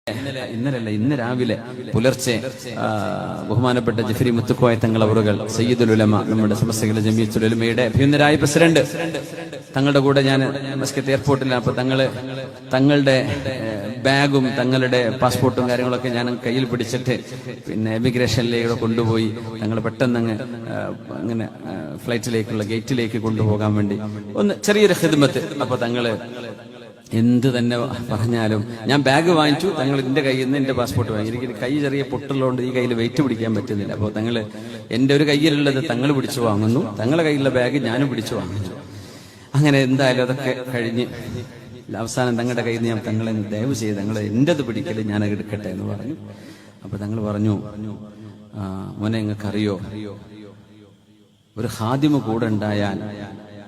ഇന്ന് രാവിലെ പുലർച്ചെ ബഹുമാനപ്പെട്ട ജഫരി മുത്തുക്കോയ തങ്ങൾ അവറുകൾ സയ്യിദുൽ ഉലമ നമ്മുടെ സമസ്തകളുടെ ജമീഅത്തുൽ ഉലമയുടെ അഭ്യുന്നതരായ പ്രസിഡന്റ് തങ്ങളുടെ കൂടെ ഞാൻ മസ്കത്ത് എയർപോർട്ടിലാണ്. അപ്പൊ തങ്ങളുടെ ബാഗും തങ്ങളുടെ പാസ്പോർട്ടും കാര്യങ്ങളൊക്കെ ഞാൻ കയ്യിൽ പിടിച്ചിട്ട് പിന്നെ എമിഗ്രേഷനിലേക്ക് കൊണ്ടുപോയി തങ്ങൾ പെട്ടെന്ന് അങ്ങനെ ഫ്ലൈറ്റിലേക്കുള്ള ഗേറ്റിലേക്ക് കൊണ്ടുപോകാൻ വേണ്ടി ഒന്ന് ചെറിയൊരു ഖിദ്മത്ത്. അപ്പൊ തങ്ങള് എന്ത് തന്നെ പറഞ്ഞാലും ഞാൻ ബാഗ് വാങ്ങിച്ചു, തങ്ങൾ എന്റെ കയ്യിൽ നിന്ന് എന്റെ പാസ്പോർട്ട് വാങ്ങി. എനിക്ക് കൈ ചെറിയ പൊട്ടുള്ളതുകൊണ്ട് ഈ കയ്യിൽ വെയിറ്റ് പിടിക്കാൻ പറ്റുന്നില്ല. അപ്പോൾ തങ്ങൾ എന്റെ ഒരു കയ്യിലുള്ളത് തങ്ങൾ പിടിച്ചു വാങ്ങുന്നു, തങ്ങളുടെ കയ്യിലുള്ള ബാഗ് ഞാനും പിടിച്ചു വാങ്ങുന്നു. അങ്ങനെ എന്തായാലും അതൊക്കെ കഴിഞ്ഞ് അവസാനം തങ്ങളുടെ കയ്യിൽ നിന്ന് ഞാൻ തങ്ങളെ ദയവ് ചെയ്ത് തങ്ങളെ എന്റേത് പിടിക്കല് ഞാൻ എടുക്കട്ടെ എന്ന് പറഞ്ഞു. അപ്പൊ തങ്ങൾ പറഞ്ഞു, മോനെ നിങ്ങൾക്കറിയോ, ഒരു ഖാദിമ കൂടെ ഉണ്ടായാൽ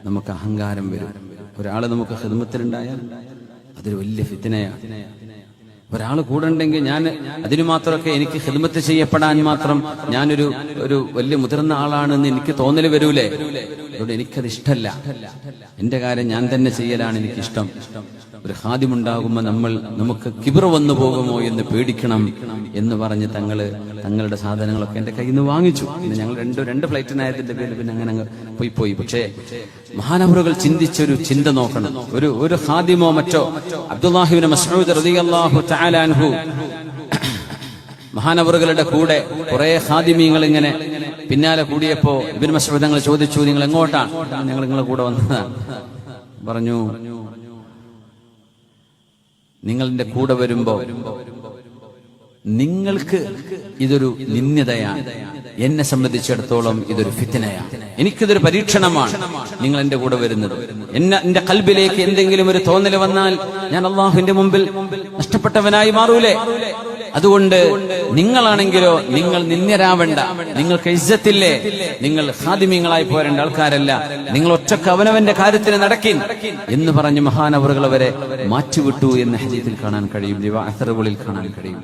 നമുക്ക് അഹങ്കാരം വരും. ഒരാള് നമുക്ക് ഖിദ്മത്തിലുണ്ടായാൽ അതൊരു വലിയ ഫിത്നയാണ്. ഒരാൾ കൂടെ ഉണ്ടെങ്കിൽ ഞാൻ അതിനു മാത്രമൊക്കെ എനിക്ക് ഖിദ്മത്ത് ചെയ്യപ്പെടാൻ മാത്രം ഞാനൊരു വലിയ മുതിർന്ന ആളാണെന്ന് എനിക്ക് തോന്നല് വരൂലേ? അതുകൊണ്ട് എനിക്കത് ഇഷ്ടമല്ല. എന്റെ കാര്യം ഞാൻ തന്നെ ചെയ്യലാണ് എനിക്കിഷ്ടം. ഒരു ഖാദിമുണ്ടാകുമ്പോൾ നമുക്ക് കിബർ വന്നു പോകുമോ എന്ന് പേടിക്കണം എന്ന് പറഞ്ഞ് തങ്ങളുടെ സാധനങ്ങളൊക്കെ എന്റെ കയ്യിൽ നിന്ന് വാങ്ങിച്ചു. പിന്നെ ഞങ്ങൾ രണ്ട് ഫ്ലൈറ്റിനായതിന്റെ പേരിൽ പിന്നെ അങ്ങനെ പോയി. പക്ഷേ മഹാനവറുകൾ ചിന്തിച്ചൊരു ചിന്ത നോക്കണം. ഒരു ഖാദിമോ മറ്റോ അബ്ദുല്ലാഹി ഇബ്നു മസ്ഊദ് റളിയല്ലാഹു തആല അൻഹു മഹാനവറുകളുടെ കൂടെ കുറെ ഖാദിമീങ്ങൾ ഇങ്ങനെ പിന്നാലെ കൂടിയപ്പോ ഇബ്നു മസ്ഊദ് തങ്ങൾ ചോദിച്ചു, നിങ്ങൾ എങ്ങോട്ടാണ്? ഞങ്ങൾ നിങ്ങളെ കൂടെ വന്നതാണ്. പറഞ്ഞു, നിങ്ങളുടെ കൂടെ വരുമ്പോ നിങ്ങൾക്ക് ഇതൊരു നിന്ദ്യതയാണ്, എന്നെ സംബന്ധിച്ചിടത്തോളം ഇതൊരു ഫിത്നയാണ്, എനിക്കിതൊരു പരീക്ഷണമാണ്. നിങ്ങൾ എന്റെ കൂടെ വരുന്നത് എന്റെ ഖൽബിലേക്ക് എന്തെങ്കിലും ഒരു തോന്നല് വന്നാൽ ഞാൻ അള്ളാഹുവിന്റെ മുമ്പിൽ നഷ്ടപ്പെട്ടവനായി മാറൂലേ? അതുകൊണ്ട് നിങ്ങളാണെങ്കിലോ നിങ്ങൾ നിന്ദ്യരാവണ്ട, നിങ്ങൾക്ക് ഇസ്സത്തില്ലേ, നിങ്ങൾ ഖാദിമീങ്ങളായി പോരേണ്ട ആൾക്കാരല്ല, നിങ്ങൾ ഒറ്റക്ക് അവനവന്റെ കാര്യത്തിന് നടക്കിൻ എന്ന് പറഞ്ഞ് മഹാനവറുകൾ അവരെ മാറ്റിവിട്ടു എന്ന് ഹദീസിൽ കാണാൻ കഴിയും, അഥറുകളിൽ കാണാൻ കഴിയും.